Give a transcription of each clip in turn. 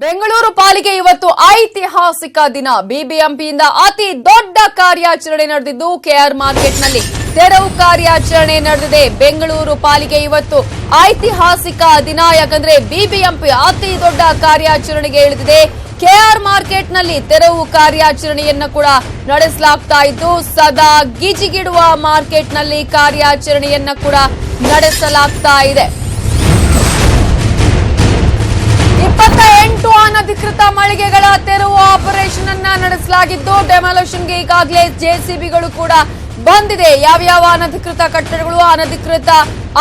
ಬೆಂಗಳೂರು ಪಾಲಿಕೆ ಇವತ್ತು ಐತಿಹಾಸಿಕ ದಿನ. ಬಿಬಿಎಂಪಿಯಿಂದ ಅತಿ ದೊಡ್ಡ ಕಾರ್ಯಾಚರಣೆ ನಡೆದಿದ್ದು ಕೆಆರ್ ಮಾರ್ಕೆಟ್ನಲ್ಲಿ ತೆರವು ಕಾರ್ಯಾಚರಣೆ ನಡೆದಿದೆ. ಬೆಂಗಳೂರು ಪಾಲಿಕೆ ಇವತ್ತು ಐತಿಹಾಸಿಕ ದಿನ, ಯಾಕಂದ್ರೆ ಬಿಬಿಎಂಪಿ ಅತಿ ದೊಡ್ಡ ಕಾರ್ಯಾಚರಣೆಗೆ ಇಳಿದಿದೆ. ಕೆಆರ್ ಮಾರ್ಕೆಟ್ನಲ್ಲಿ ತೆರವು ಕಾರ್ಯಾಚರಣೆಯನ್ನ ಕೂಡ ನಡೆಸಲಾಗ್ತಾ ಇದ್ದು, ಸದಾ ಗಿಜಿಗಿಡುವ ಮಾರ್ಕೆಟ್ನಲ್ಲಿ ಕಾರ್ಯಾಚರಣೆಯನ್ನ ಕೂಡ ನಡೆಸಲಾಗ್ತಾ ಇದೆ. 28 ಅನಧಿಕೃತ ಮಳಿಗೆಗಳ ತೆರವು ಆಪರೇಷನ್ ಅನ್ನ ನಡೆಸಲಾಗಿದ್ದು, ಡೆಮಾಲಿಷನ್ಗೆ ಈಗಾಗಲೇ ಜೆಸಿಬಿಗಳು ಕೂಡ ಬಂದಿದೆ. ಯಾವ್ಯಾವ ಅನಧಿಕೃತ ಕಟ್ಟಡಗಳು, ಅನಧಿಕೃತ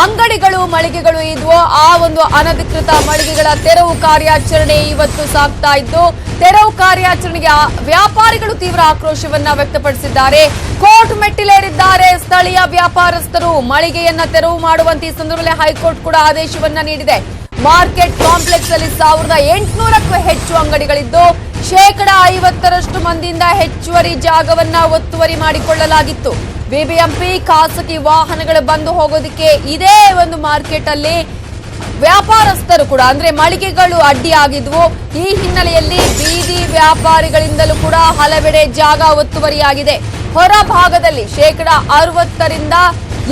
ಅಂಗಡಿಗಳು, ಮಳಿಗೆಗಳು ಇದ್ವೋ ಆ ಒಂದು ಅನಧಿಕೃತ ಮಳಿಗೆಗಳ ತೆರವು ಕಾರ್ಯಾಚರಣೆ ಇವತ್ತು ಸಾಗ್ತಾ ಇದ್ದು, ತೆರವು ಕಾರ್ಯಾಚರಣೆಗೆ ವ್ಯಾಪಾರಿಗಳು ತೀವ್ರ ಆಕ್ರೋಶವನ್ನ ವ್ಯಕ್ತಪಡಿಸಿದ್ದಾರೆ. ಕೋರ್ಟ್ ಮೆಟ್ಟಿಲೇರಿದ್ದಾರೆ ಸ್ಥಳೀಯ ವ್ಯಾಪಾರಸ್ಥರು. ಮಳಿಗೆಯನ್ನ ತೆರವು ಮಾಡುವಂತೆ ಈ ಸಂದರ್ಭದಲ್ಲಿ ಹೈಕೋರ್ಟ್ ಕೂಡ ಆದೇಶವನ್ನ ನೀಡಿದೆ. ಮಾರ್ಕೆಟ್ ಕಾಂಪ್ಲೆಕ್ಸ್ ಅಲ್ಲಿ 1800ಕ್ಕೂ ಹೆಚ್ಚು ಅಂಗಡಿಗಳಿದ್ದು, 50% ಮಂದಿಯಿಂದ ಹೆಚ್ಚುವರಿ ಜಾಗವನ್ನ ಒತ್ತುವರಿ ಮಾಡಿಕೊಳ್ಳಲಾಗಿತ್ತು. ಬಿಬಿಎಂಪಿ ಖಾಸಗಿ ವಾಹನಗಳು ಬಂದು ಹೋಗೋದಕ್ಕೆ ಇದೇ ಒಂದು ಮಾರ್ಕೆಟ್ ಅಲ್ಲಿ ವ್ಯಾಪಾರಸ್ಥರು ಕೂಡ ಅಂದ್ರೆ ಮಳಿಗೆಗಳು ಅಡ್ಡಿಯಾಗಿದ್ವು. ಈ ಹಿನ್ನೆಲೆಯಲ್ಲಿ ಬೀದಿ ವ್ಯಾಪಾರಿಗಳಿಂದಲೂ ಕೂಡ ಹಲವೆಡೆ ಜಾಗ ಒತ್ತುವರಿಯಾಗಿದೆ. ಹೊರ ಭಾಗದಲ್ಲಿ 60%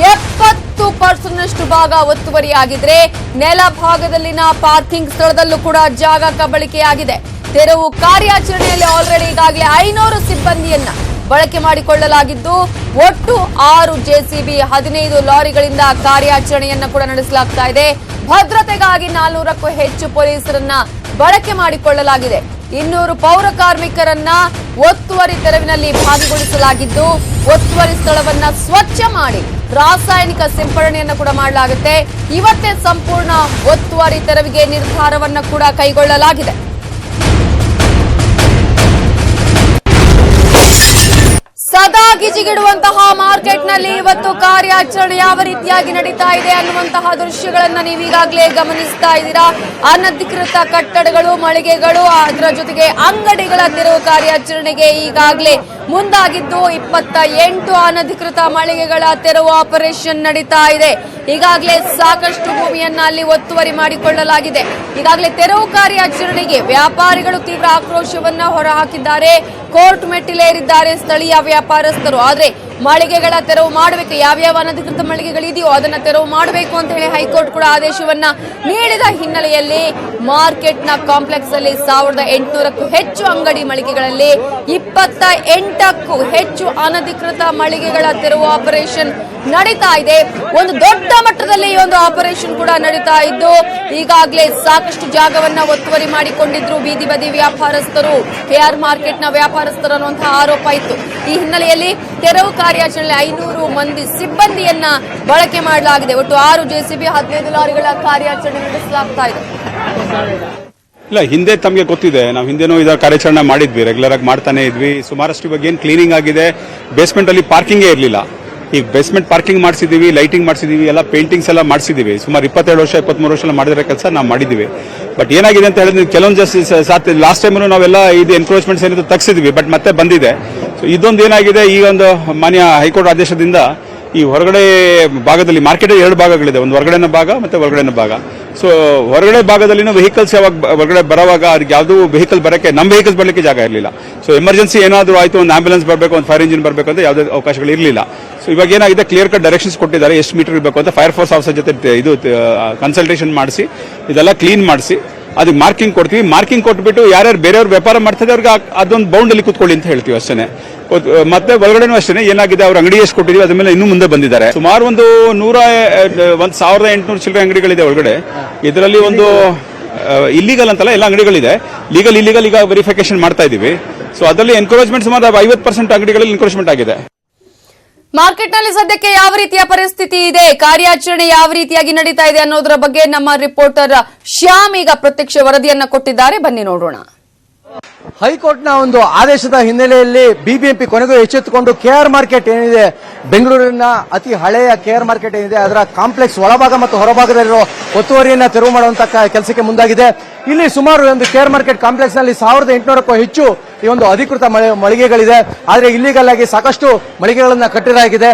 70% ಭಾಗ ಒತ್ತುವರಿಯಾಗಿದ್ರೆ, ನೆಲ ಭಾಗದಲ್ಲಿನ ಪಾರ್ಕಿಂಗ್ ಸ್ಥಳದಲ್ಲೂ ಕೂಡ ಜಾಗ ಕಬಳಿಕೆಯಾಗಿದೆ. ತೆರವು ಕಾರ್ಯಾಚರಣೆಯಲ್ಲಿ ಆಲ್ರೆಡಿ ಈಗಾಗಲೇ 500 ಸಿಬ್ಬಂದಿಯನ್ನ ಬಳಕೆ ಮಾಡಿಕೊಳ್ಳಲಾಗಿದ್ದು, ಒಟ್ಟು 6 ಜೆಸಿಬಿ 15 ಲಾರಿಗಳಿಂದ ಕಾರ್ಯಾಚರಣೆಯನ್ನ ಕೂಡ ನಡೆಸಲಾಗ್ತಾ ಇದೆ. ಭದ್ರತೆಗಾಗಿ 400ಕ್ಕೂ ಹೆಚ್ಚು ಪೊಲೀಸರನ್ನ ಬಳಕೆ ಮಾಡಿಕೊಳ್ಳಲಾಗಿದೆ. 200 ಪೌರ ಕಾರ್ಮಿಕರನ್ನ ಒತ್ತುವರಿ ತೆರವಿನಲ್ಲಿ ಭಾಗಿಗೊಳಿಸಲಾಗಿದ್ದು, ಒತ್ತುವರಿ ಸ್ಥಳವನ್ನ ಸ್ವಚ್ಛ ಮಾಡಿ ರಾಸಾಯನಿಕ ಸಿಂಪಡಣೆಯನ್ನು ಕೂಡ ಮಾಡಲಾಗುತ್ತೆ. ಇವತ್ತೇ ಸಂಪೂರ್ಣ ಒತ್ತುವರಿ ತೆರವಿಗೆ ನಿರ್ಧಾರವನ್ನ ಕೂಡ ಕೈಗೊಳ್ಳಲಾಗಿದೆ. ಸದಾ ಗಿಜಿಗಿಡುವಂತಹ ಮಾರ್ಕೆಟ್ನಲ್ಲಿ ಇವತ್ತು ಕಾರ್ಯಾಚರಣೆ ಯಾವ ರೀತಿಯಾಗಿ ನಡೀತಾ ಇದೆ ಅನ್ನುವಂತಹ ದೃಶ್ಯಗಳನ್ನ ನೀವೀಗಾಗಲೇ ಗಮನಿಸ್ತಾ ಇದ್ದೀರಾ. ಅನಧಿಕೃತ ಕಟ್ಟಡಗಳು, ಮಳಿಗೆಗಳು, ಅದರ ಜೊತೆಗೆ ಅಂಗಡಿಗಳ ತೆರವು ಕಾರ್ಯಾಚರಣೆಗೆ ಈಗಾಗಲೇ ಮುಂದಾಗಿದ್ದು, 28 ಅನಧಿಕೃತ ಮಳಿಗೆಗಳ ತೆರವು ಆಪರೇಷನ್ ನಡೀತಾ ಇದೆ. ಈಗಾಗಲೇ ಸಾಕಷ್ಟು ಭೂಮಿಯನ್ನ ಅಲ್ಲಿ ಒತ್ತುವರಿ ಮಾಡಿಕೊಳ್ಳಲಾಗಿದೆ. ಈಗಾಗಲೇ ತೆರವು ಕಾರ್ಯಾಚರಣೆಗೆ ವ್ಯಾಪಾರಿಗಳು ತೀವ್ರ ಆಕ್ರೋಶವನ್ನ ಹೊರಹಾಕಿದ್ದಾರೆ. ಕೋರ್ಟ್ ಮೆಟ್ಟಿಲೇರಿದ್ದಾರೆ ಸ್ಥಳೀಯ ವ್ಯಾಪಾರಸ್ಥರು. ಆದ್ರೆ ಮಳಿಗೆಗಳ ತೆರವು ಮಾಡಬೇಕು, ಯಾವ್ಯಾವ ಅನಧಿಕೃತ ಮಳಿಗೆಗಳಿದೆಯೋ ಅದನ್ನ ತೆರವು ಮಾಡಬೇಕು ಅಂತ ಹೇಳಿ ಹೈಕೋರ್ಟ್ ಕೂಡ ಆದೇಶವನ್ನ ನೀಡಿದ ಹಿನ್ನೆಲೆಯಲ್ಲಿ ಮಾರ್ಕೆಟ್ನ ಕಾಂಪ್ಲೆಕ್ಸ್ ಅಲ್ಲಿ 1800ಕ್ಕೂ ಹೆಚ್ಚು ಅಂಗಡಿ ಮಳಿಗೆಗಳಲ್ಲಿ 28ಕ್ಕೂ ಹೆಚ್ಚು ಅನಧಿಕೃತ ಮಳಿಗೆಗಳ ತೆರವು ಆಪರೇಷನ್ ನಡೀತಾ ಇದೆ. ಒಂದು ದೊಡ್ಡ ಮಟ್ಟದಲ್ಲಿ ಈ ಒಂದು ಆಪರೇಷನ್ ಕೂಡ ನಡೀತಾ ಇದ್ದು, ಈಗಾಗಲೇ ಸಾಕಷ್ಟು ಜಾಗವನ್ನ ಒತ್ತುವರಿ ಮಾಡಿಕೊಂಡಿದ್ರು ಬೀದಿ ಬದಿ ವ್ಯಾಪಾರಸ್ಥರು, ಕೆಆರ್ ಮಾರ್ಕೆಟ್ನ ವ್ಯಾಪಾರಸ್ಥರು ಅನ್ನುವಂತಹ ಆರೋಪ ಇತ್ತು. ಈ ಹಿನ್ನೆಲೆಯಲ್ಲಿ ತೆರವು ಕಾರ್ಯಾಚರಣೆ 500 ಮಂದಿ ಸಿಬ್ಬಂದಿಯನ್ನ ಬಳಕೆ ಮಾಡಲಾಗಿದೆ. ಒಟ್ಟು 6 ಜೆಸಿಬಿ 15 ಲಾರಿಗಳ ಕಾರ್ಯಾಚರಣೆ ನಡೆಸಲಾಗ್ತಾ ಇದೆ. ಇಲ್ಲ, ಹಿಂದೆ ತಮಗೆ ಗೊತ್ತಿದೆ, ನಾವು ಹಿಂದೆನೂ ಇದರ ಕಾರ್ಯಾಚರಣೆ ಮಾಡಿದ್ವಿ, ರೆಗ್ಯುಲರ್ ಆಗಿ ಮಾಡ್ತಾನೆ ಇದ್ವಿ. ಸುಮಾರಷ್ಟು ಇವಾಗ ಏನ್ ಕ್ಲೀನಿಂಗ್ ಆಗಿದೆ. ಬೇಸ್ಮೆಂಟ್ ಅಲ್ಲಿ ಪಾರ್ಕಿಂಗೇ ಇರಲಿಲ್ಲ. ಈಗ ಬೇಸ್ಮೆಂಟ್ ಪಾರ್ಕಿಂಗ್ ಮಾಡಿಸಿದೀವಿ, ಲೈಟಿಂಗ್ ಮಾಡಿಸಿದೀವಿ, ಎಲ್ಲ ಪೇಂಟಿಂಗ್ಸ್ ಎಲ್ಲ ಮಾಡಿಸಿದೀವಿ. ಸುಮಾರು 22 ವರ್ಷ 23 ವರ್ಷ ಮಾಡಿರೋ ಕೆಲಸ ನಾವು ಮಾಡಿದೀವಿ. ಬಟ್ ಏನಾಗಿದೆ ಅಂತ ಹೇಳಿದ್ರೆ ಕೆಲವೊಂದು ಲಾಸ್ಟ್ ಟೈಮ್ ನಾವೆಲ್ಲ ಇದು ಎನ್ಕ್ರೋಚ್ಮೆಂಟ್ಸ್ ಏನಿದೆ ತಗ್ಸಿದ್ವಿ, ಬಟ್ ಮತ್ತೆ ಬಂದಿದೆ. ಸೊ ಇದೊಂದು ಏನಾಗಿದೆ, ಈ ಒಂದು ಮಾನ್ಯ ಹೈಕೋರ್ಟ್ ಆದೇಶದಿಂದ ಈ ಹೊರಗಡೆ ಭಾಗದಲ್ಲಿ ಮಾರ್ಕೆಟ್ 2 ಭಾಗಗಳಿದೆ, ಒಂದು ಹೊರಗಡೆನ ಭಾಗ ಮತ್ತೆ ಒಳಗಡೆನ ಭಾಗ. ಸೊ ಹೊರಗಡೆ ಭಾಗದಲ್ಲಿನ ವೆಹಿಕಲ್ಸ್ ಯಾವಾಗ ಹೊರಗಡೆ ಬರುವಾಗ ಅದಕ್ಕೆ ಯಾವ್ದು ವೆಹಿಕಲ್ ಬರಕ್ಕೆ, ನಮ್ಮ ವೆಹಿಕಲ್ಸ್ ಬರಲಿಕ್ಕೆ ಜಾಗ ಇರಲಿಲ್ಲ. ಸೊ ಎಮರ್ಜೆನ್ಸಿ ಏನಾದರೂ ಆಯ್ತು, ಒಂದು ಆಂಬ್ಯುಲೆನ್ಸ್ ಬರಬೇಕು, ಒಂದು ಫೈರ್ ಇಂಜಿನ್ ಬರಬೇಕು ಅಂತ ಯಾವುದೇ ಅವಕಾಶಗಳು ಇರಲಿಲ್ಲ. ಸೊ ಇವಾಗ ಏನಾಗಿದೆ, ಕ್ಲಿಯರ್ ಕಟ್ ಡೈರೆಕ್ಷನ್ಸ್ ಕೊಟ್ಟಿದ್ದಾರೆ, ಎಷ್ಟು ಮೀಟರ್ ಇರಬೇಕು ಅಂತ. ಫೈರ್ ಫೋರ್ಸ್ ಆಫೀಸರ್ ಜೊತೆ ಇದು ಕನ್ಸಲ್ಟೇಷನ್ ಮಾಡಿಸಿ ಇದೆಲ್ಲ ಕ್ಲೀನ್ ಮಾಡಿಸಿ ಅದಕ್ಕೆ ಮಾರ್ಕಿಂಗ್ ಕೊಡ್ತೀವಿ. ಮಾರ್ಕಿಂಗ್ ಕೊಟ್ಬಿಟ್ಟು ಯಾರ್ಯಾರು ಬೇರೆಯವ್ರು ವ್ಯಾಪಾರ ಮಾಡ್ತಿದ್ದಾರೆ ಅವ್ರಿಗೆ ಅದೊಂದು ಬೌಂಡಲ್ಲಿ ಕೂತ್ಕೊಳ್ಳಿ ಅಂತ ಹೇಳ್ತೀವಿ ಅಷ್ಟೇ. ಮತ್ತೆ ಒಳಗಡೆನೂ ಅಷ್ಟೇ ಏನಾಗಿದೆ, ಅವ್ರ ಅಂಗಡಿ ಎಷ್ಟು ಕೊಟ್ಟಿದೀವಿ ಅದ್ರ ಮೇಲೆ ಇನ್ನೂ ಮುಂದೆ ಬಂದಿದ್ದಾರೆ. ಸುಮಾರು ಒಂದು 1800 ಚಿಲ್ಲರೆ ಅಂಗಡಿಗಳಿದೆ ಒಳಗಡೆ. ಇದರಲ್ಲಿ ಒಂದು ಇಲ್ಲಿಗಲ್ ಅಂತಲ್ಲ, ಎಲ್ಲ ಅಂಗಡಿಗಳಿದೆ. ಲೀಗಲ್ ಇಲ್ಲಿಗಲ್ ಈಗ ವೆರಿಫಿಕೇಶನ್ ಮಾಡ್ತಾ ಇದೀವಿ. ಸೊ ಅದರಲ್ಲಿ ಎನ್ಕ್ರೋಚ್ಮೆಂಟ್ ಸುಮಾರು 50% ಅಂಗಡಿಗಳಲ್ಲಿ ಎನ್ಕ್ರೋಚ್ಮೆಂಟ್ ಆಗಿದೆ. ಮಾರ್ಕೆಟ್ನಲ್ಲಿ ಸದ್ಯಕ್ಕೆ ಯಾವ ರೀತಿಯ ಪರಿಸ್ಥಿತಿ ಇದೆ, ಕಾರ್ಯಾಚರಣೆ ಯಾವ ರೀತಿಯಾಗಿ ನಡೀತಾ ಇದೆ ಅನ್ನೋದರ ಬಗ್ಗೆ ನಮ್ಮ ರಿಪೋರ್ಟರ್ ಶ್ಯಾಮ್ ಈಗ ಪ್ರತ್ಯಕ್ಷ ವರದಿಯನ್ನ ಕೊಟ್ಟಿದ್ದಾರೆ. ಬನ್ನಿ ನೋಡೋಣ. ಹೈಕೋರ್ಟ್ನ ಒಂದು ಆದೇಶದ ಹಿನ್ನೆಲೆಯಲ್ಲಿ ಬಿಬಿಎಂಪಿ ಕೊನೆಗೂ ಎಚ್ಚೆತ್ತುಕೊಂಡು ಕೆಆರ್ ಮಾರ್ಕೆಟ್ ಏನಿದೆ, ಬೆಂಗಳೂರಿನ ಅತಿ ಹಳೆಯ ಕೆಆರ್ ಮಾರ್ಕೆಟ್ ಏನಿದೆ ಅದರ ಕಾಂಪ್ಲೆಕ್ಸ್ ಒಳಭಾಗ ಮತ್ತು ಹೊರಭಾಗದಲ್ಲಿರೋ ಒತ್ತುವರಿಯನ್ನ ತೆರವು ಮಾಡುವಂತಹ ಕೆಲಸಕ್ಕೆ ಮುಂದಾಗಿದೆ. ಇಲ್ಲಿ ಸುಮಾರು ಒಂದು ಕೆಆರ್ ಮಾರ್ಕೆಟ್ ಕಾಂಪ್ಲೆಕ್ಸ್ ನಲ್ಲಿ 1800ಕ್ಕೂ ಹೆಚ್ಚು ಈ ಒಂದು ಅಧಿಕೃತ ಮಳಿಗೆಗಳಿದೆ. ಆದರೆ ಇಲ್ಲಿಗಲ್ ಆಗಿ ಸಾಕಷ್ಟು ಮಳಿಗೆಗಳನ್ನ ಕಟ್ಟಿದಾಗಿದೆ.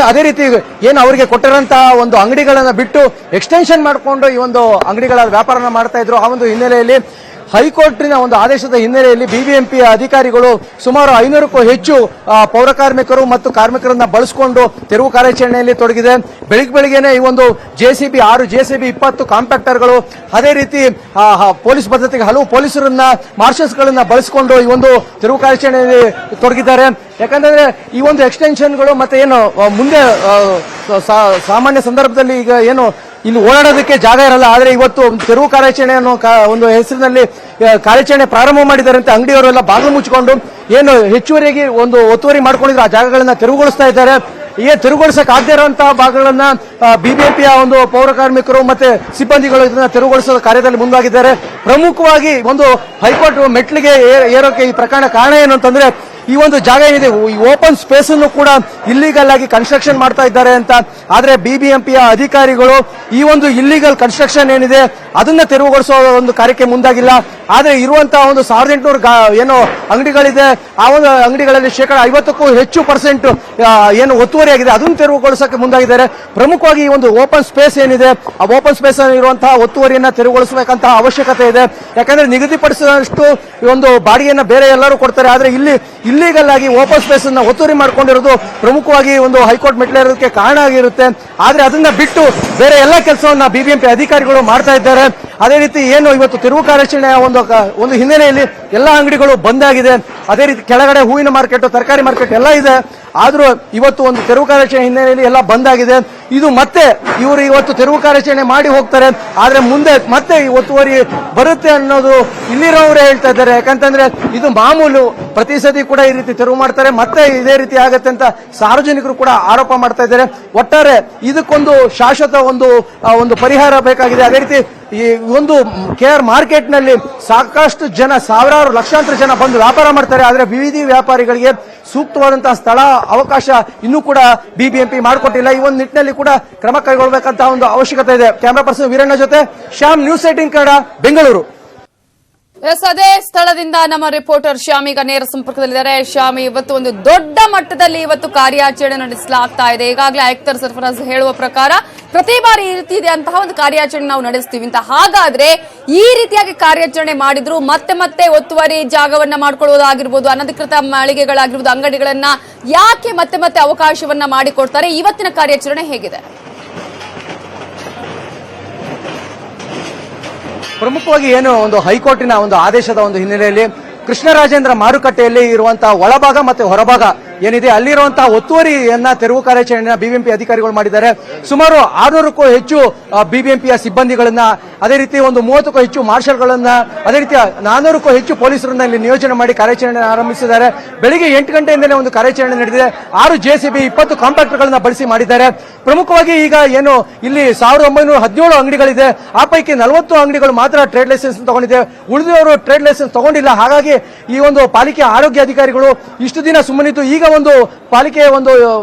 ಅದೇ ರೀತಿ ಏನು ಅವರಿಗೆ ಕೊಟ್ಟಿರುವಂತಹ ಒಂದು ಅಂಗಡಿಗಳನ್ನ ಬಿಟ್ಟು ಎಕ್ಸ್ಟೆನ್ಷನ್ ಮಾಡಿಕೊಂಡು ಈ ಒಂದು ಅಂಗಡಿಗಳ ವ್ಯಾಪಾರನ ಮಾಡ್ತಾ ಇದ್ರು. ಆ ಒಂದು ಹಿನ್ನೆಲೆಯಲ್ಲಿ ಹೈಕೋರ್ಟಿನ ಒಂದು ಆದೇಶದ ಹಿನ್ನೆಲೆಯಲ್ಲಿ ಬಿಬಿಎಂಪಿಯ ಅಧಿಕಾರಿಗಳು ಸುಮಾರು 500ಕ್ಕೂ ಹೆಚ್ಚು ಪೌರ ಕಾರ್ಮಿಕರು ಮತ್ತು ಕಾರ್ಮಿಕರನ್ನ ಬಳಸಿಕೊಂಡು ತೆರವು ಕಾರ್ಯಾಚರಣೆಯಲ್ಲಿ ತೊಡಗಿದೆ. ಬೆಳಿಗ್ಗೆನೆ ಈ ಒಂದು ಜೆಸಿಬಿ 6 ಜೆಸಿಬಿ 20 ಕಾಂಪ್ಯಾಕ್ಟರ್ಗಳು ಅದೇ ರೀತಿ ಪೊಲೀಸ್ ಭದ್ರತೆಗೆ ಹಲವು ಪೊಲೀಸರನ್ನ ಮಾರ್ಷಲ್ಸ್ ಗಳನ್ನ ಬಳಸಿಕೊಂಡು ಈ ಒಂದು ತೆರವು ಕಾರ್ಯಾಚರಣೆಯಲ್ಲಿ ತೊಡಗಿದ್ದಾರೆ. ಯಾಕಂದ್ರೆ ಈ ಒಂದು ಎಕ್ಸ್ಟೆನ್ಷನ್ಗಳು ಮತ್ತೆ ಏನು ಮುಂದೆ ಸಾಮಾನ್ಯ ಸಂದರ್ಭದಲ್ಲಿ ಈಗ ಏನು ಇಲ್ಲಿ ಓಡಾಡೋದಕ್ಕೆ ಜಾಗ ಇರಲ್ಲ. ಆದ್ರೆ ಇವತ್ತು ತೆರವು ಕಾರ್ಯಾಚರಣೆ ಅನ್ನೋ ಒಂದು ಹೆಸರಿನಲ್ಲಿ ಕಾರ್ಯಾಚರಣೆ ಪ್ರಾರಂಭ ಮಾಡಿದ್ದಾರೆ ಅಂತ ಅಂಗಡಿಯವರೆಲ್ಲ ಬಾಗಿಲು ಮುಚ್ಚಿಕೊಂಡು ಏನು ಹೆಚ್ಚುವರಿಯಾಗಿ ಒಂದು ಒತ್ತುವರಿ ಮಾಡ್ಕೊಂಡಿದ್ರು ಆ ಜಾಗಗಳನ್ನ ತೆರವುಗೊಳಿಸ್ತಾ ಇದ್ದಾರೆ. ಈ ತೆರವುಗೊಳಿಸಕ್ ಆಗದೇ ಇರುವಂತಹ ಭಾಗಗಳನ್ನ ಬಿಬಿಎಂಪಿಯ ಒಂದು ಪೌರ ಕಾರ್ಮಿಕರು ಮತ್ತೆ ಸಿಬ್ಬಂದಿಗಳು ಇದನ್ನ ತೆರವುಗೊಳಿಸುವ ಕಾರ್ಯದಲ್ಲಿ ಮುಂದಾಗಿದ್ದಾರೆ. ಪ್ರಮುಖವಾಗಿ ಒಂದು ಹೈಕೋರ್ಟ್ ಮೆಟ್ಲಿಗೆ ಏರೋಕೆ ಈ ಪ್ರಕರಣ ಕಾರಣ ಏನು ಅಂತಂದ್ರೆ ಈ ಒಂದು ಜಾಗ ಏನಿದೆ ಈ ಓಪನ್ ಸ್ಪೇಸ್ ಅನ್ನು ಕೂಡ ಇಲ್ಲಿಗಲ್ ಆಗಿ ಕನ್ಸ್ಟ್ರಕ್ಷನ್ ಮಾಡ್ತಾ ಇದ್ದಾರೆ ಅಂತ. ಆದ್ರೆ ಬಿಬಿಎಂಪಿಯ ಅಧಿಕಾರಿಗಳು ಈ ಒಂದು ಇಲ್ಲಿಗಲ್ ಕನ್ಸ್ಟ್ರಕ್ಷನ್ ಏನಿದೆ ಅದನ್ನ ತೆರವುಗೊಳಿಸುವ ಒಂದು ಕಾರ್ಯಕ್ಕೆ ಮುಂದಾಗಿಲ್ಲ. ಆದ್ರೆ ಇರುವಂತಹ ಒಂದು 1800 ಏನು ಅಂಗಡಿಗಳಿದೆ ಆ ಒಂದು ಅಂಗಡಿಗಳಲ್ಲಿ 50%ಕ್ಕೂ ಹೆಚ್ಚು ಏನು ಒತ್ತುವರಿ ಆಗಿದೆ ಅದನ್ನು ತೆರವುಗೊಳಿಸಕ್ಕೆ ಮುಂದಾಗಿದ್ದಾರೆ. ಪ್ರಮುಖವಾಗಿ ಈ ಒಂದು ಓಪನ್ ಸ್ಪೇಸ್ ಏನಿದೆ ಆ ಓಪನ್ ಸ್ಪೇಸ್ ಇರುವಂತಹ ಒತ್ತುವರಿಯನ್ನ ತೆರವುಗೊಳಿಸಬೇಕಂತಹ ಅವಶ್ಯಕತೆ ಇದೆ. ಯಾಕಂದ್ರೆ ನಿಗದಿಪಡಿಸಿದಷ್ಟು ಒಂದು ಬಾಡಿಗೆಯನ್ನ ಬೇರೆ ಎಲ್ಲರೂ ಕೊಡ್ತಾರೆ. ಆದ್ರೆ ಇಲ್ಲಿ ಇಲ್ಲಿಗಲ್ ಆಗಿ ಓಪನ್ ಸ್ಪೇಸ್ ಅನ್ನ ಒತ್ತುವರಿ ಮಾಡ್ಕೊಂಡಿರೋದು ಪ್ರಮುಖವಾಗಿ ಒಂದು ಹೈಕೋರ್ಟ್ ಮೆಟ್ಲೇರೋದಕ್ಕೆ ಕಾರಣ ಆಗಿರುತ್ತೆ. ಆದ್ರೆ ಅದನ್ನ ಬಿಟ್ಟು ಬೇರೆ ಎಲ್ಲ ಕೆಲಸವನ್ನ ಬಿಬಿಎಂಪಿ ಅಧಿಕಾರಿಗಳು ಮಾಡ್ತಾ ಇದ್ದಾರೆ. ಅದೇ ರೀತಿ ಏನು ಇವತ್ತು ತೆರವು ಕಾರ್ಯಾಚರಣೆಯ ಒಂದು ಹಿನ್ನೆಲೆಯಲ್ಲಿ ಎಲ್ಲಾ ಅಂಗಡಿಗಳು ಬಂದ್ ಆಗಿದೆ. ಅದೇ ರೀತಿ ಕೆಳಗಡೆ ಹೂವಿನ ಮಾರ್ಕೆಟ್ ತರಕಾರಿ ಮಾರ್ಕೆಟ್ ಎಲ್ಲ ಇದೆ. ಆದ್ರೂ ಇವತ್ತು ಒಂದು ತೆರವು ಕಾರ್ಯಾಚರಣೆ ಹಿನ್ನೆಲೆಯಲ್ಲಿ ಎಲ್ಲ ಬಂದ್ ಆಗಿದೆ. ಇದು ಮತ್ತೆ ಇವರು ಇವತ್ತು ತೆರವು ಕಾರ್ಯಾಚರಣೆ ಮಾಡಿ ಹೋಗ್ತಾರೆ. ಆದ್ರೆ ಮುಂದೆ ಮತ್ತೆ ಈ ಒತ್ತುವರಿ ಬರುತ್ತೆ ಅನ್ನೋದು ಇಲ್ಲಿರೋರೇ ಹೇಳ್ತಾ ಇದ್ದಾರೆ. ಯಾಕಂತಂದ್ರೆ ಇದು ಮಾಮೂಲು, ಪ್ರತಿ ಸತಿ ಕೂಡ ಈ ರೀತಿ ತೆರವು ಮಾಡ್ತಾರೆ, ಮತ್ತೆ ಇದೇ ರೀತಿ ಆಗತ್ತೆ ಅಂತ ಸಾರ್ವಜನಿಕರು ಕೂಡ ಆರೋಪ ಮಾಡ್ತಾ ಇದ್ದಾರೆ. ಒಟ್ಟಾರೆ ಇದಕ್ಕೊಂದು ಶಾಶ್ವತ ಒಂದು ಪರಿಹಾರ ಬೇಕಾಗಿದೆ. ಅದೇ ರೀತಿ ಈ ಒಂದು KR ಮಾರ್ಕೆಟ್ ನಲ್ಲಿ ಸಾಕಷ್ಟು ಜನ ಸಾವಿರಾರು ಲಕ್ಷಾಂತರ ಜನ ಬಂದು ವ್ಯಾಪಾರ ಮಾಡ್ತಾರೆ. ಆದ್ರೆ ಬೀದಿ ವ್ಯಾಪಾರಿಗಳಿಗೆ ಸೂಕ್ತವಾದಂತಹ ಸ್ಥಳ ಅವಕಾಶ ಇನ್ನೂ ಕೂಡ ಬಿಬಿಎಂಪಿ ಮಾಡಿಕೊಟ್ಟಿಲ್ಲ. ಈ ಒಂದು ನಿಟ್ಟಿನಲ್ಲಿ ಕೂಡ ಕ್ರಮ ಕೈಗೊಳ್ಳಬೇಕಂತ ಒಂದು ಅವಶ್ಯಕತೆ ಇದೆ. ಕ್ಯಾಮರಾ ಪರ್ಸನ್ ವೀರಣ್ಣ ಜೊತೆ ಶ್ಯಾಮ್, ನ್ಯೂಸ್18 ಕನ್ನಡ, ಬೆಂಗಳೂರು. ಅದೇ ಸ್ಥಳದಿಂದ ನಮ್ಮ ರಿಪೋರ್ಟರ್ ಶ್ಯಾಮ್ ಈಗ ನೇರ ಸಂಪರ್ಕದಲ್ಲಿದ್ದಾರೆ. ಶ್ಯಾಮ್, ಇವತ್ತು ಒಂದು ದೊಡ್ಡ ಮಟ್ಟದಲ್ಲಿ ಇವತ್ತು ಕಾರ್ಯಾಚರಣೆ ನಡೆಸಲಾಗ್ತಾ ಇದೆ. ಈಗಾಗಲೇ ಆಯುಕ್ತರು ಸರ್ಫರಾಜ್ ಹೇಳುವ ಪ್ರಕಾರ ಪ್ರತಿ ಬಾರಿ ಈ ರೀತಿ ಇದೆ ಅಂತಹ ಒಂದು ಕಾರ್ಯಾಚರಣೆ ನಾವು ನಡೆಸ್ತೀವಿ ಅಂತ. ಹಾಗಾದ್ರೆ ಈ ರೀತಿಯಾಗಿ ಕಾರ್ಯಾಚರಣೆ ಮಾಡಿದ್ರು ಮತ್ತೆ ಒತ್ತುವರಿ ಜಾಗವನ್ನ ಮಾಡ್ಕೊಳ್ಳೋದಾಗಿರ್ಬೋದು, ಅನಧಿಕೃತ ಮಳಿಗೆಗಳಾಗಿರ್ಬೋದು, ಅಂಗಡಿಗಳನ್ನ ಯಾಕೆ ಮತ್ತೆ ಅವಕಾಶವನ್ನ ಮಾಡಿಕೊಡ್ತಾರೆ? ಇವತ್ತಿನ ಕಾರ್ಯಾಚರಣೆ ಹೇಗಿದೆ? ಪ್ರಮುಖವಾಗಿ ಏನು ಒಂದು ಹೈಕೋರ್ಟಿನ ಒಂದು ಆದೇಶದ ಒಂದು ಹಿನ್ನೆಲೆಯಲ್ಲಿ ಕೃಷ್ಣರಾಜೇಂದ್ರ ಮಾರುಕಟ್ಟೆಯಲ್ಲಿ ಇರುವಂತಹ ಒಳಭಾಗ ಮತ್ತೆ ಹೊರಭಾಗ ಏನಿದೆ ಅಲ್ಲಿರುವಂತಹ ಒತ್ತುವರಿಯನ್ನ ತೆರವು ಕಾರ್ಯಾಚರಣೆಯ ಬಿಬಿಎಂಪಿ ಅಧಿಕಾರಿಗಳು ಮಾಡಿದ್ದಾರೆ. ಸುಮಾರು 600ಕ್ಕೂ ಹೆಚ್ಚು ಬಿಬಿಎಂಪಿಯ ಸಿಬ್ಬಂದಿಗಳನ್ನ, ಅದೇ ರೀತಿ ಒಂದು 30ಕ್ಕೂ ಹೆಚ್ಚು ಮಾರ್ಷಲ್ಗಳನ್ನ, ಅದೇ ರೀತಿ 400ಕ್ಕೂ ಹೆಚ್ಚು ಪೊಲೀಸರನ್ನ ಇಲ್ಲಿ ನಿಯೋಜನೆ ಮಾಡಿ ಕಾರ್ಯಾಚರಣೆ ಆರಂಭಿಸಿದ್ದಾರೆ. ಬೆಳಿಗ್ಗೆ 8 ಗಂಟೆಯಿಂದಲೇ ಒಂದು ಕಾರ್ಯಾಚರಣೆ ನಡೆದಿದೆ. 6 ಜೆಸಿಬಿ 20 ಕಾಂಪ್ಯಾಕ್ಟರ್ಗಳನ್ನ ಬಳಸಿ ಮಾಡಿದ್ದಾರೆ. ಪ್ರಮುಖವಾಗಿ ಈಗ ಏನು ಇಲ್ಲಿ 1917 ಅಂಗಡಿಗಳಿದೆ. ಆ ಪೈಕಿ 40 ಅಂಗಡಿಗಳು ಮಾತ್ರ ಟ್ರೇಡ್ ಲೈಸೆನ್ಸ್ ತಗೊಂಡಿದೆ, ಉಳಿದವರು ಟ್ರೇಡ್ ಲೈಸೆನ್ಸ್ ತಗೊಂಡಿಲ್ಲ. ಹಾಗಾಗಿ ಈ ಒಂದು ಪಾಲಿಕೆ ಆರೋಗ್ಯ ಅಧಿಕಾರಿಗಳು ಇಷ್ಟು ದಿನ ಸುಮ್ಮನಿದ್ದು ಈಗ ಒಂದು ಪಾಲಿಕೆಯ ಒಂದು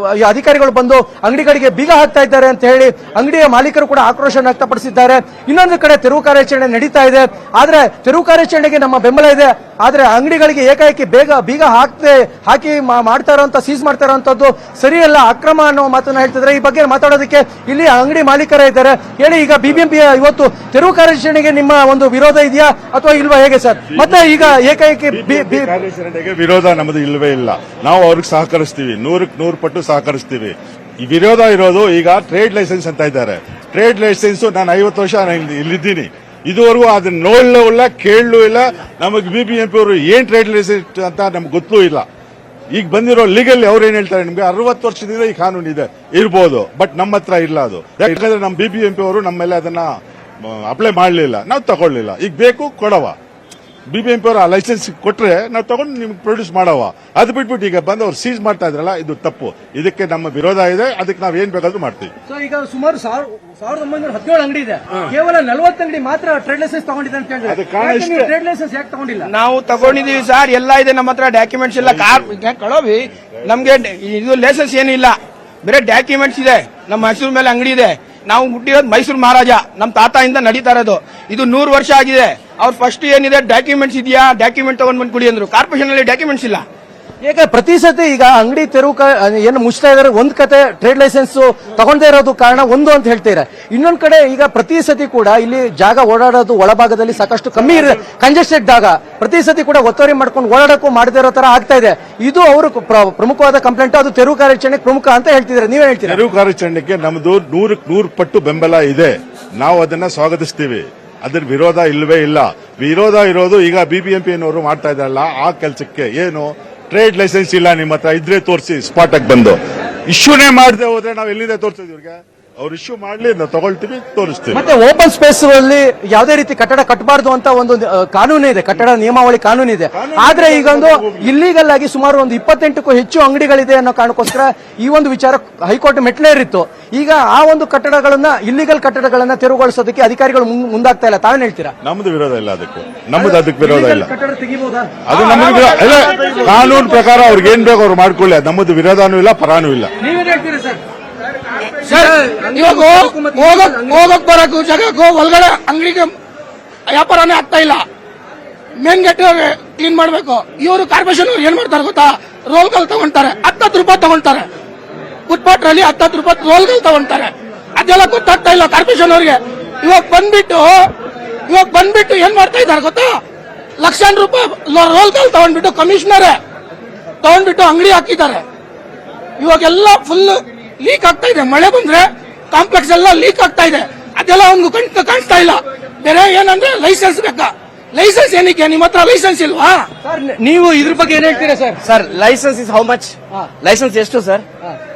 ಅಧಿಕಾರಿಗಳು ಬಂದು ಅಂಗಡಿಗಳಿಗೆ ಬೀಗ ಹಾಕ್ತಾ ಇದ್ದಾರೆ ಅಂತ ಹೇಳಿ ಅಂಗಡಿಯ ಮಾಲೀಕರು ಕೂಡ ಆಕ್ರೋಶ ವ್ಯಕ್ತಪಡಿಸಿದ್ದಾರೆ. ಇನ್ನೊಂದು ಕಡೆ ತೆರವು ಕಾರ್ಯಾಚರಣೆ ನಡೀತಾ ಇದೆ. ಆದ್ರೆ ತೆರವು ಕಾರ್ಯಾಚರಣೆಗೆ ನಮ್ಮ ಬೆಂಬಲ ಇದೆ. ಆದ್ರೆ ಅಂಗಡಿಗಳಿಗೆ ಏಕಾಏಕಿ ಬೀಗ ಹಾಕಿ ಮಾಡ್ತಾ ಇರೋಂಥ ಸೀಸ್ ಮಾಡ್ತಾ ಇರೋಂಥದ್ದು ಸರಿಯಲ್ಲ, ಅಕ್ರಮ ಅನ್ನೋ ಮಾತನ್ನ ಹೇಳ್ತಿದ್ರೆ. ಈ ಬಗ್ಗೆ ಮಾತಾಡೋದಕ್ಕೆ ಇಲ್ಲಿ ಅಂಗಡಿ ಮಾಲೀಕರೇ ಇದ್ದಾರೆ. ಹೇಳಿ, ಈಗ ಬಿಬಿಎಂಪಿ ಇವತ್ತು ತೆರವು ಕಾರ್ಯಾಚರಣೆಗೆ ನಿಮ್ಮ ಒಂದು ವಿರೋಧ ಇದೆಯಾ ಅಥವಾ ಇಲ್ವಾ, ಹೇಗೆ ಸರ್? ಮತ್ತೆ ಈಗ ಏಕಾಏಕಿ ಕಾರ್ಯಾಚರಣೆಗೆ ವಿರೋಧ ನಮ್ಮದು ಇಲ್ಲವೇ ಇಲ್ಲ. ನಾವು ಅವ್ರಿಗೆ ಸಹಕರಿಸ್ತೀವಿ, 100ಕ್ಕೆ 100 ಪಟ್ಟು ಸಹಕರಿಸ್ತೀವಿ. ಈ ವಿರೋಧ ಇರೋದು ಈಗ ಟ್ರೇಡ್ ಲೈಸೆನ್ಸ್ ಅಂತ ಇದ್ದಾರೆ. ಟ್ರೇಡ್ ಲೈಸೆನ್ಸ್ ನಾನು 50 ವರ್ಷ ಇಲ್ಲಿದ್ದೀನಿ, ಇದುವರೆಗೂ ಅದನ್ನ ನೋಡಲೂ ಇಲ್ಲ, ಕೇಳಲೂ ಇಲ್ಲ. ನಮಗೆ ಬಿಬಿಎಂಪಿ ಅವರು ಏನ್ ಟ್ರೇಡ್ ಲೈಸೆನ್ಸ್ ಅಂತ ನಮ್ಗೆ ಗೊತ್ತೂ ಇಲ್ಲ. ಈಗ ಬಂದಿರೋ ಲೀಗಲ್ ಅವ್ರು ಏನ್ ಹೇಳ್ತಾರೆ, ನಿಮ್ಗೆ 60 ವರ್ಷದಿಂದ ಈ ಕಾನೂನು ಇದೆ ಇರ್ಬೋದು, ಬಟ್ ನಮ್ಮ ಹತ್ರ ಇಲ್ಲ ಅದು. ಯಾಕಂದ್ರೆ ನಮ್ಮ ಬಿಬಿಎಂಪಿ ಅವರು ನಮ್ಮ ಮೇಲೆ ಅದನ್ನ ಅಪ್ಲೈ ಮಾಡಲಿಲ್ಲ, ನಾವು ತಗೊಳ್ಳಿಲ್ಲ. ಈಗ ಬೇಕು ಕೊಡವ, ಬಿಬಿಎಂಪಿ ಅವರ ಲೈಸೆನ್ಸ್ ಕೊಟ್ರೆ ನಾವು ತಗೊಂಡು ನಿಮ್ಗೆ ಪ್ರೊಡ್ಯೂಸ್ ಮಾಡವ. ಅದು ಬಿಟ್ಬಿಟ್ಟು ಈಗ ಬಂದು ಅವ್ರು ಸೀಸ್ ಮಾಡ್ತಾ ಇದ್ರಲ್ಲ, ಇದು ತಪ್ಪು. ಇದಕ್ಕೆ ನಮ್ಮ ವಿರೋಧ ಇದೆ. ಅದಕ್ಕೆ ನಾವು ಏನ್ ಬೇಕಾದ್ರೂ ಮಾಡ್ತೀವಿ. ಈಗ ಸುಮಾರು 1917 ಅಂಗಡಿ ಇದೆ, ಕೇವಲ 40 ಅಂಗಡಿ ಮಾತ್ರ ಟ್ರೇಡ್ ಲೈಸೆನ್ಸ್ ತಗೊಂಡಿದೆ ಅಂತ ಹೇಳಿದ್ರೆ ಟ್ರೇಡ್ ಲೈಸೆನ್ಸ್ ಯಾಕೆ ತಗೊಂಡಿಲ್ಲ? ನಾವು ತಗೊಂಡಿದೀವಿ ಸರ್, ಎಲ್ಲ ಇದೆ ನಮ್ಮ ಹತ್ರ, ಡಾಕ್ಯುಮೆಂಟ್ಸ್ ಎಲ್ಲ. ಕಳೋವಿ ನಮ್ಗೆ ಇದು ಲೈಸೆನ್ಸ್ ಏನಿಲ್ಲ, ಬೇರೆ ಡಾಕ್ಯುಮೆಂಟ್ಸ್ ಇದೆ. ನಮ್ಮ ಹೆಸರು ಮೇಲೆ ಅಂಗಡಿ ಇದೆ. ನಾವು ಹುಟ್ಟಿರೋದು ಮೈಸೂರು ಮಹಾರಾಜ, ನಮ್ಮ ತಾತಾಯಿಂದ ನಡೀತಾ ಇರೋದು. ಇದು 100 ವರ್ಷ ಆಗಿದೆ. ಅವ್ರು ಫಸ್ಟ್ ಏನಿದೆ ಡಾಕ್ಯುಮೆಂಟ್ಸ್ ಇದೆಯಾ, ಡಾಕ್ಯುಮೆಂಟ್ ತಗೊಂಡ್ ಬಂದು ಕುಡಿ ಅಂದ್ರು. ಕಾರ್ಪೊರೇಷನ್ ಅಲ್ಲಿ ಡಾಕ್ಯುಮೆಂಟ್ಸ್ ಇಲ್ಲ. ಯಾಕೆ ಪ್ರತಿ ಸತಿ ಈಗ ಅಂಗಡಿ ತೆರವು ಏನು ಮುಚ್ತಾ ಇದಾರೆ, ಒಂದ್ ಕತೆ ಟ್ರೇಡ್ ಲೈಸೆನ್ಸ್ ತಗೊಂಡೇ ಇರೋದು ಕಾರಣ ಒಂದು ಅಂತ ಹೇಳ್ತೀರಾ, ಇನ್ನೊಂದ್ ಕಡೆ ಈಗ ಪ್ರತಿ ಸತಿ ಕೂಡ ಇಲ್ಲಿ ಜಾಗ ಓಡಾಡೋದು ಒಳಭಾಗದಲ್ಲಿ ಸಾಕಷ್ಟು ಕಮ್ಮಿ ಇದೆ, ಕಂಜೆಸ್ಟೆಡ್ ಜಾಗ, ಪ್ರತಿ ಸತಿ ಕೂಡ ಒತ್ತುವರಿ ಮಾಡ್ಕೊಂಡು ಓಡಾಡಕ್ಕೂ ಮಾಡದೇ ಇರೋ ತರ ಆಗ್ತಾ ಇದೆ. ಇದು ಅವರು ಪ್ರಮುಖವಾದ ಕಂಪ್ಲೇಂಟ್, ಅದು ತೆರವು ಕಾರ್ಯಾಚರಣೆ ಪ್ರಮುಖ ಅಂತ ಹೇಳ್ತಿದ್ದಾರೆ, ನೀವೇ ಹೇಳ್ತೀರಾ? ತೆರವು ಕಾರ್ಯಾಚರಣೆಗೆ ನಮ್ದು 100 ಪಟ್ಟು ಬೆಂಬಲ ಇದೆ, ನಾವು ಅದನ್ನ ಸ್ವಾಗತಿಸ್ತೀವಿ. ಅದ್ರ ವಿರೋಧ ಇಲ್ಲವೇ ಇಲ್ಲ. ವಿರೋಧ ಇರೋದು ಈಗ BBMP ಏನವರು ಮಾಡ್ತಾ ಇದ್ದಾರಲ್ಲ ಆ ಕೆಲಸಕ್ಕೆ. ಏನು ಟ್ರೇಡ್ ಲೈಸೆನ್ಸ್ ಇಲ್ಲ ನಿಮ್ಮ ಹತ್ರ ಇದ್ರೆ ತೋರಿಸಿ, ಸ್ಪಾಟ್ ಆಗಿ ಬಂದು ಇಶ್ಯೂನೇ ಮಾಡದೆ ಹೋದ್ರೆ ನಾವು ಎಲ್ಲಿಂದ ತೋರಿಸ್ತೀವಿ ಇವ್ರಿಗೆ? ಅವ್ರು ಇಶ್ಯೂ ಮಾಡ್ಲಿ, ನಾವು ತಗೊಳ್ತೀವಿ, ತೋರಿಸ್ತೀವಿ. ಮತ್ತೆ ಓಪನ್ ಸ್ಪೇಸ್ ಅಲ್ಲಿ ಯಾವುದೇ ರೀತಿ ಕಟ್ಟಡ ಕಟ್ಟಬಾರ್ದು ಅಂತ ಒಂದು ಕಾನೂನು ಇದೆ, ಕಟ್ಟಡ ನಿಯಮಾವಳಿ ಕಾನೂನು ಇದೆ. ಆದ್ರೆ ಈಗ ಒಂದು ಇಲ್ಲಿಗಲ್ ಆಗಿ ಸುಮಾರು ಒಂದು 28ಕ್ಕೂ ಹೆಚ್ಚು ಅಂಗಡಿಗಳಿದೆ ಅನ್ನೋ ಕಾರಣಕ್ಕೋಸ್ಕರ ಈ ಒಂದು ವಿಚಾರ ಹೈಕೋರ್ಟ್ ಮೆಟ್ಲೇರಿತ್ತು. ಈಗ ಆ ಒಂದು ಕಟ್ಟಡಗಳನ್ನ, ಇಲ್ಲಿಗಲ್ ಕಟ್ಟಡಗಳನ್ನ ತೆರವುಗೊಳಿಸೋದಕ್ಕೆ ಅಧಿಕಾರಿಗಳು ಮುಂದಾಗ್ತಾ ಇಲ್ಲ, ತಾವೇನ್ ಹೇಳ್ತೀರಾ? ನಮ್ದು ವಿರೋಧ ಇಲ್ಲ ಅದಕ್ಕೂ, ನಮ್ದು ಅದಕ್ಕೆ ವಿರೋಧ ಇಲ್ಲ. ಕಟ್ಟಡ ತೆಗಿಬಹುದಾ? ಅದು ನಮಗೆ ಕಾನೂನು ಪ್ರಕಾರ ಅವ್ರಿಗೆ ಏನ್ ಬೇಕು ಅವ್ರು ಮಾಡ್ಕೊಳ್ಳಿ, ನಮ್ಮದು ವಿರೋಧನೂ ಇಲ್ಲ, ಪರಾನೂ ಇಲ್ಲ. ನೀವೇನ್ ಹೇಳ್ತೀರಾ ಸರ್? ಸರ್ ಇವಾಗ ಹೋಗಕ್ ಬರಕು ಜಾಗಕ್ಕೂ ಒಳಗಡೆ ಅಂಗಡಿಗೆ ವ್ಯಾಪಾರನೇ ಆಗ್ತಾ ಇಲ್ಲ. ಮೇನ್ ಗೇಟ್ ಕ್ಲೀನ್ ಮಾಡ್ಬೇಕು. ಇವರು ಕಾರ್ಪೊರೇಷನ್ ಅವ್ರು ಏನ್ ಮಾಡ್ತಾರೆ ಗೊತ್ತಾ? ರೋಲ್ಗಳು ತಗೊಂತಾರೆ, 10 ರೂಪಾಯಿ ತಗೊಂತಾರೆ. ಫುಟ್ಪಾತ್ ರಲ್ಲಿ 10 ರೂಪಾಯಿ ರೋಲ್ಗಳು ತಗೊಂತಾರೆ. ಅದೆಲ್ಲ ಗೊತ್ತಾಗ್ತಾ ಇಲ್ಲ ಕಾರ್ಪೊರೇಷನ್ ಅವ್ರಿಗೆ. ಇವಾಗ ಬಂದ್ಬಿಟ್ಟು ಏನ್ ಮಾಡ್ತಾ ಇದ್ದಾರೆ ಗೊತ್ತಾ? ಲಕ್ಷಾಂತರ ರೂಪಾಯಿ ರೋಲ್ಗಳು ತಗೊಂಡ್ಬಿಟ್ಟು ಕಮಿಷನರ್ ತಗೊಂಡ್ಬಿಟ್ಟು ಅಂಗಡಿ ಹಾಕಿದ್ದಾರೆ. ಇವಾಗೆಲ್ಲ ಫುಲ್ ಲೀಕ್ ಆಗ್ತಾ ಇದೆ. ಮಳೆ ಬಂದ್ರೆ ಕಾಂಪ್ಲೆಕ್ಸ್ ಎಲ್ಲ ಲೀಕ್ ಆಗ್ತಾ ಇದೆ. ಅದೆಲ್ಲ ಒಂದು ಕಾಣಿಸ್ತಾ ಇಲ್ಲ. ಬೇರೆ ಏನಂದ್ರೆ ಲೈಸೆನ್ಸ್ ಬೇಕಾ? ಲೈಸೆನ್ಸ್ ಏನಕ್ಕೆ? ನಿಮ್ಮ ಹತ್ರ ಲೈಸೆನ್ಸ್ ಇಲ್ವಾ? ಸರ್ ನೀವು ಇದ್ರ ಬಗ್ಗೆ ಏನ್ ಹೇಳ್ತೀರಾ sir? Sir license is how much? License ಎಷ್ಟು ಸರ್?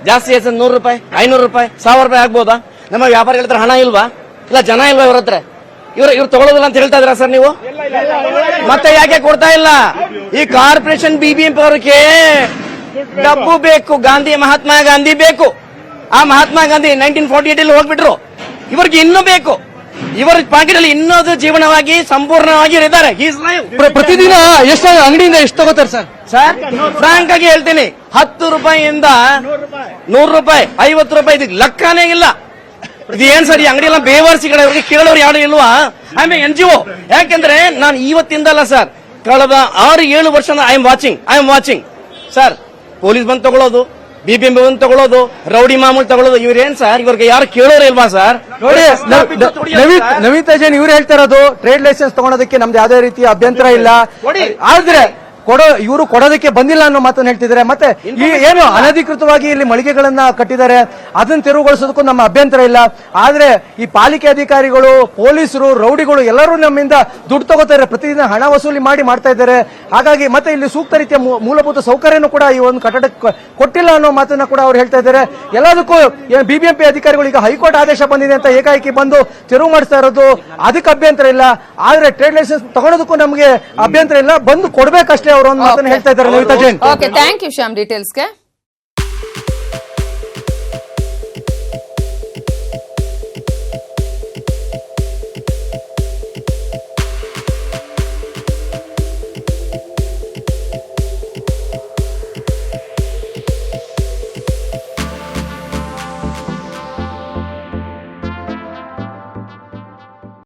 ಜಾಸ್ತಿ ಆಯ್ತು 100 ರೂಪಾಯಿ, 500 ರೂಪಾಯಿ, 1000 ರೂಪಾಯಿ ಆಗ್ಬೋದಾ? ನಮ್ಮ ವ್ಯಾಪಾರಿಗಳ ಹತ್ರ ಹಣ ಇಲ್ವಾ? ಇಲ್ಲ ಜನ ಇಲ್ವಾ ಇವ್ರ ಹತ್ರ? ಇವ್ರು ತಗೊಳ್ಳೋದಿಲ್ಲ ಅಂತ ಹೇಳ್ತಾ ಇದ್ರ ಸರ್ ನೀವು? ಮತ್ತೆ ಯಾಕೆ ಕೊಡ್ತಾ ಇಲ್ಲ? ಈ ಕಾರ್ಪೊರೇಷನ್ BBMP ಅವ್ರಿಗೆ ಡಬ್ಬು ಬೇಕು, ಮಹಾತ್ಮ ಗಾಂಧಿ ಬೇಕು. ಆ ಮಹಾತ್ಮ ಗಾಂಧಿ 1948 ಅಲ್ಲಿ ಹೋಗ್ಬಿಟ್ರು. ಇವರಿಗೆ ಇನ್ನೂ ಬೇಕು. ಇವರ ಪಾಕೆಟ್ ಅಲ್ಲಿ ಇನ್ನೊಂದು ಜೀವನವಾಗಿ ಸಂಪೂರ್ಣವಾಗಿ ಇದ್ದಾರೆ. ಪ್ರತಿದಿನ ಎಷ್ಟು ಅಂಗಡಿಯಿಂದ ಎಷ್ಟು ತಗೋತಾರೆ ಸರ್? ಸರ್ ಫ್ರಾಂಕ್ ಆಗಿ ಹೇಳ್ತೀನಿ, 10 ರೂಪಾಯಿಯಿಂದ 100 ರೂಪಾಯಿ, 50 ರೂಪಾಯಿ, ಇದಕ್ಕೆ ಲೆಕ್ಕನೇ ಇಲ್ಲ. ಇದು ಏನ್ ಸರ್? ಈ ಅಂಗಡಿ ಎಲ್ಲ ಬೇವರ್ಸಿಗಳ ಕೇಳೋರು ಯಾರು ಇಲ್ವಾ? ಆಮೇಲೆ NGO. ಯಾಕೆಂದ್ರೆ ನಾನು ಇವತ್ತಿಂದಲ್ಲ ಸರ್, ಕಳೆದ 6-7 ವರ್ಷ I am watching sir. Police ಬಂದು ತಗೊಳ್ಳೋದು, BBMP ಬಂದು ತಗೊಳ್ಳೋದು, ರೌಡಿ ಮಾಮೂಲು ತಗೊಳ್ಳೋದು. ಇವ್ರೇನ್ ಸರ್? ಇವ್ರಿಗೆ ಯಾರು ಕೇಳೋರು ಇಲ್ವಾ ಸರ್? ನೋಡಿ, ನವೀನ್ ತೇಜನ್ ಇವ್ರು ಹೇಳ್ತಾ ಇರೋದು, ಟ್ರೇಡ್ ಲೈಸೆನ್ಸ್ ತಗೊಳೋದಕ್ಕೆ ನಮ್ದು ಯಾವುದೇ ರೀತಿಯ ಅಭ್ಯಂತರ ಇಲ್ಲ, ಆದ್ರೆ ಇವರು ಕೊಡೋದಕ್ಕೆ ಬಂದಿಲ್ಲ ಅನ್ನೋ ಮಾತನ್ನು ಹೇಳ್ತಿದ್ದಾರೆ. ಮತ್ತೆ ಈ ಏನು ಅನಧಿಕೃತವಾಗಿ ಇಲ್ಲಿ ಮಳಿಗೆಗಳನ್ನ ಕಟ್ಟಿದ್ದಾರೆ, ಅದನ್ನ ತೆರವುಗೊಳಿಸೋದಕ್ಕೂ ನಮ್ಮ ಅಭ್ಯಂತರ ಇಲ್ಲ. ಆದ್ರೆ ಈ ಪಾಲಿಕೆ ಅಧಿಕಾರಿಗಳು, ಪೊಲೀಸರು, ರೌಡಿಗಳು ಎಲ್ಲರೂ ನಮ್ಮಿಂದ ದುಡ್ಡು ತಗೋತಾರೆ, ಪ್ರತಿದಿನ ಹಣ ವಸೂಲಿ ಮಾಡ್ತಾ ಇದ್ದಾರೆ. ಹಾಗಾಗಿ ಮತ್ತೆ ಇಲ್ಲಿ ಸೂಕ್ತ ರೀತಿಯ ಮೂಲಭೂತ ಸೌಕರ್ಯನೂ ಕೂಡ ಈ ಒಂದು ಕಟ್ಟಡಕ್ಕೆ ಕೊಟ್ಟಿಲ್ಲ ಅನ್ನೋ ಮಾತನ್ನ ಕೂಡ ಅವ್ರು ಹೇಳ್ತಾ ಇದ್ದಾರೆ. ಎಲ್ಲದಕ್ಕೂ BBMP ಅಧಿಕಾರಿಗಳು ಈಗ ಹೈಕೋರ್ಟ್ ಆದೇಶ ಬಂದಿದೆ ಅಂತ ಏಕಾಏಕಿ ಬಂದು ತೆರವು ಮಾಡಿಸ್ತಾ ಇರೋದು, ಅದಕ್ಕೆ ಅಭ್ಯಂತರ ಇಲ್ಲ. ಆದ್ರೆ ಟ್ರೇಡ್ ಲೈಸೆನ್ಸ್ ತಗೊಳೋದಕ್ಕೂ ನಮಗೆ ಅಭ್ಯಂತರ ಇಲ್ಲ, ಬಂದು ಕೊಡ್ಬೇಕಷ್ಟೇ ಅವರು ಒಂದು ಮಾತನ್ನು ಹೇಳ್ತಾ ಇದ್ದಾರೆ Navita Jain. Okay, thank you Shyam ಡೀಟೇಲ್ಸ್ಗೆ.